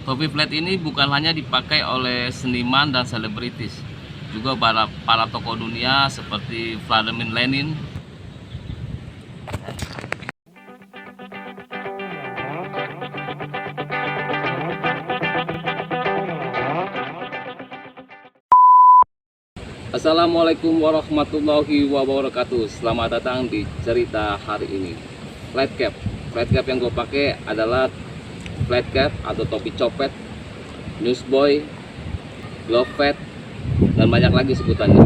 Topi flat ini bukan hanya dipakai oleh seniman dan selebritis, juga para tokoh dunia seperti Vladimir Lenin. Assalamualaikum warahmatullahi wabarakatuh. Selamat datang di cerita hari ini. Flat cap. Flat cap yang gue pakai adalah flat cap atau topi copet, newsboy, glove fat, dan banyak lagi sebutannya.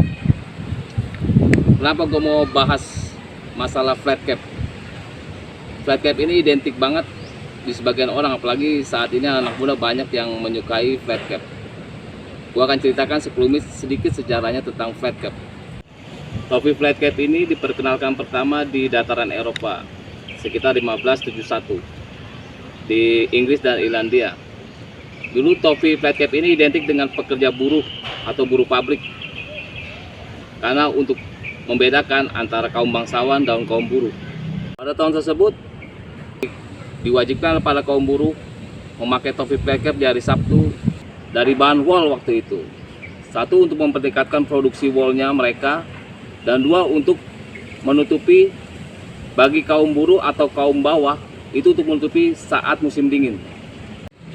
Kenapa gue mau bahas masalah flat cap? Flat cap ini identik banget di sebagian orang, apalagi saat ini anak muda banyak yang menyukai flat cap. Gua akan ceritakan sedikit sejarahnya tentang flat cap. Topi flat cap ini diperkenalkan pertama di dataran Eropa sekitar 1571 di Inggris dan Irlandia. Dulu topi flat cap ini identik dengan pekerja buruh atau buruh pabrik, karena untuk membedakan antara kaum bangsawan dan kaum buruh. Pada tahun tersebut diwajibkan pada kaum buruh memakai topi flat cap di hari Sabtu dari bahan wol waktu itu. Satu, untuk mempertingkatkan produksi wolnya mereka, dan dua, untuk menutupi bagi kaum buruh atau kaum bawah itu untuk menutupi saat musim dingin.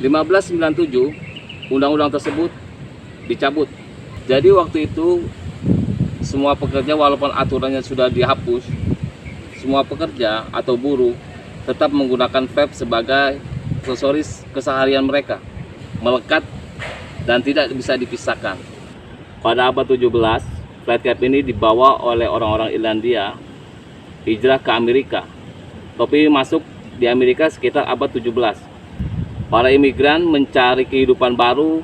1597 undang-undang tersebut dicabut. Jadi waktu itu semua pekerja, walaupun aturannya sudah dihapus, semua pekerja atau buruh tetap menggunakan flat sebagai aksesoris keseharian mereka, melekat dan tidak bisa dipisahkan. Pada abad 17, flat cap ini dibawa oleh orang-orang Irlandia hijrah ke Amerika. Topi masuk di Amerika sekitar abad 17. Para imigran mencari kehidupan baru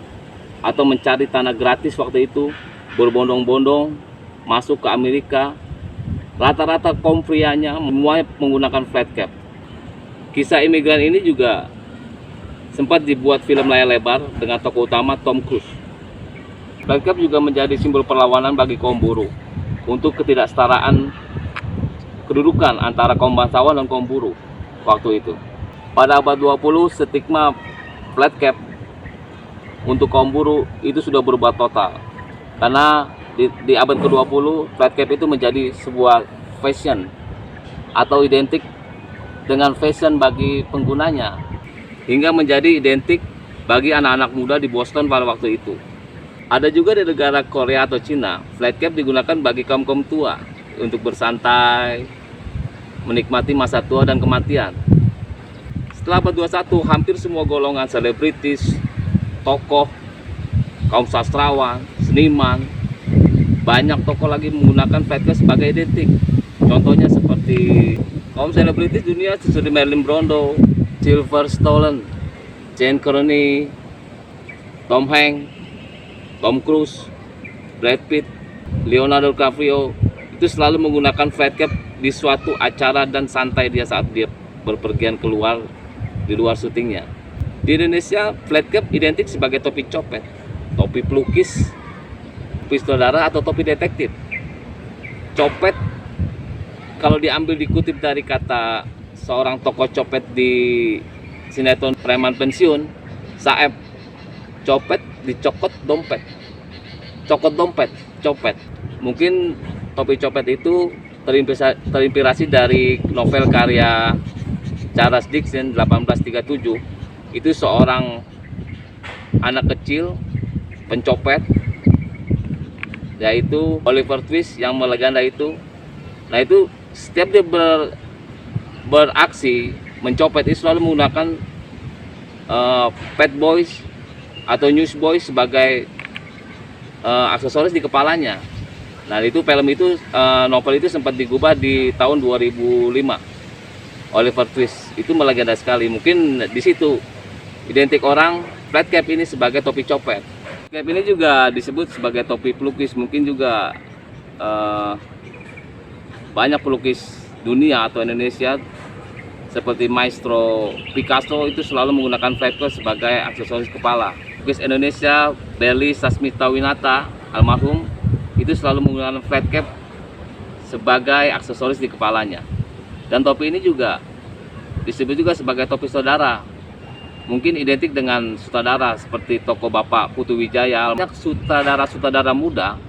atau mencari tanah gratis waktu itu, berbondong-bondong masuk ke Amerika. Rata-rata kaum prianya semuanya menggunakan flat cap. Kisah imigran ini juga sempat dibuat film layar lebar dengan tokoh utama Tom Cruise. Flat cap juga menjadi simbol perlawanan bagi kaum buruh untuk ketidaksetaraan kedudukan antara kaum bangsawan dan kaum buruh waktu itu. Pada abad 20, stigma flat cap untuk kaum buruh itu sudah berubah total. Karena di abad ke-20, flat cap itu menjadi sebuah fashion atau identik dengan fashion bagi penggunanya, hingga menjadi identik bagi anak-anak muda di Boston pada waktu itu. Ada juga di negara Korea atau Cina, flat cap digunakan bagi kaum-kaum tua untuk bersantai, menikmati masa tua dan kematian. Setelah abad 21, hampir semua golongan selebritis, tokoh, kaum sastrawan, seniman, banyak tokoh lagi menggunakan flat cap sebagai identik. Contohnya seperti kaum selebritis dunia seperti Marilyn Monroe, Sylvester Stallone, Gene Kearney, Tom Hanks, Tom Cruise, Brad Pitt, Leonardo DiCaprio itu selalu menggunakan flat cap di suatu acara dan santai dia saat dia berpergian keluar di luar syutingnya. Di Indonesia, flat cap identik sebagai topi copet, topi pelukis, topi saudara atau topi detektif. Copet kalau diambil dikutip dari kata seorang tokoh copet di sinetron Preman Pensiun, Saeb, copet dicokot dompet, cokot dompet, copet. Mungkin topi copet itu terinspirasi dari novel karya Charles Dickens 1837. Itu seorang anak kecil pencopet, yaitu Oliver Twist yang melegenda itu. Nah, itu setiap dia beraksi mencopet itu selalu menggunakan Fat Boys atau Newsboy sebagai aksesoris di kepalanya. Nah, itu film itu novel itu sempat digubah di tahun 2005. Oliver Twist itu melegenda sekali. Mungkin di situ identik orang flat cap ini sebagai topi copet. Cap ini juga disebut sebagai topi pelukis. Mungkin juga banyak pelukis dunia atau Indonesia seperti Maestro Picasso itu selalu menggunakan flat cap sebagai aksesoris kepala. Pelukis Indonesia Belly Sasmitawinata almarhum itu selalu menggunakan flat cap sebagai aksesoris di kepalanya. Dan topi ini juga disebut juga sebagai topi saudara. mungkin identik dengan sutradara seperti tokoh Bapak Putu Wijaya. Banyak sutradara-sutradara muda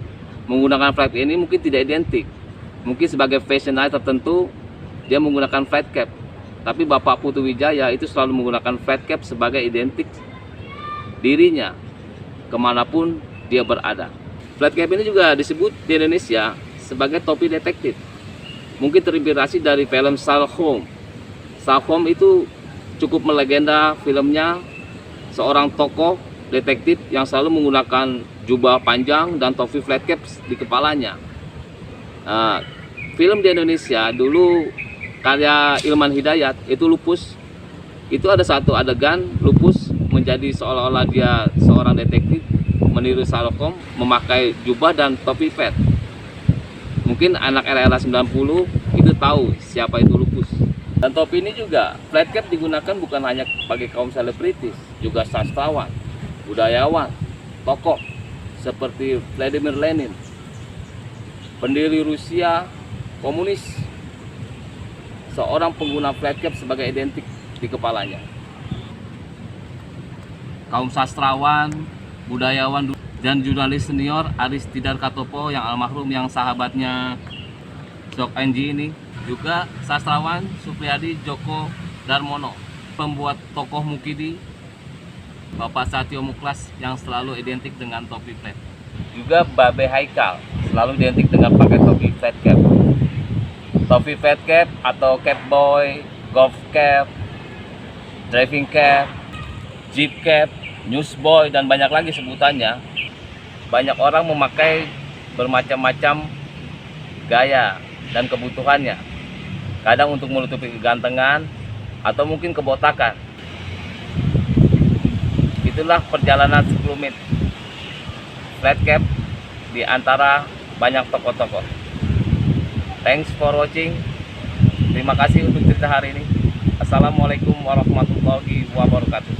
menggunakan flat cap ini mungkin tidak identik. Mungkin sebagai fashion line tertentu dia menggunakan flat cap. Tapi Bapak Putu Wijaya itu selalu menggunakan flat cap sebagai identik dirinya kemanapun dia berada. Flat cap ini juga disebut di Indonesia sebagai topi detektif. Mungkin terinspirasi dari film Sherlock Holmes. Sherlock Holmes itu cukup melegenda filmnya, seorang tokoh detektif yang selalu menggunakan jubah panjang dan topi flat cap di kepalanya. Film di Indonesia dulu karya Ilman Hidayat itu Lupus. Itu ada satu adegan Lupus menjadi seolah-olah dia seorang detektif meniru Sherlock Holmes memakai jubah dan topi flat. Mungkin anak era-era 90 itu tahu siapa itu Lupus. Dan topi ini juga flat cap digunakan bukan hanya bagi kaum selebritis, juga sastrawan, budayawan, tokoh seperti Vladimir Lenin, pendiri Rusia komunis, seorang pengguna flat cap sebagai identik di kepalanya. Kaum sastrawan, budayawan, dan jurnalis senior Aris Tidar Katopo yang almarhum yang sahabatnya Sok Enji ini, juga sastrawan Supriyadi Djoko Darmono, pembuat tokoh Mukidi Bapak Satyo Muklas yang selalu identik dengan topi flat. Juga Babe Haikal selalu identik dengan pakai topi flat cap. Topi flat cap atau cap boy, golf cap, driving cap, jeep cap, newsboy, dan banyak lagi sebutannya. Banyak orang memakai bermacam-macam gaya dan kebutuhannya. Kadang untuk menutupi kegantengan atau mungkin kebotakan. Itulah perjalanan 10 menit flat cap di antara banyak tokoh-tokoh. Thanks for watching. Terima kasih untuk cerita hari ini. Assalamualaikum warahmatullahi wabarakatuh.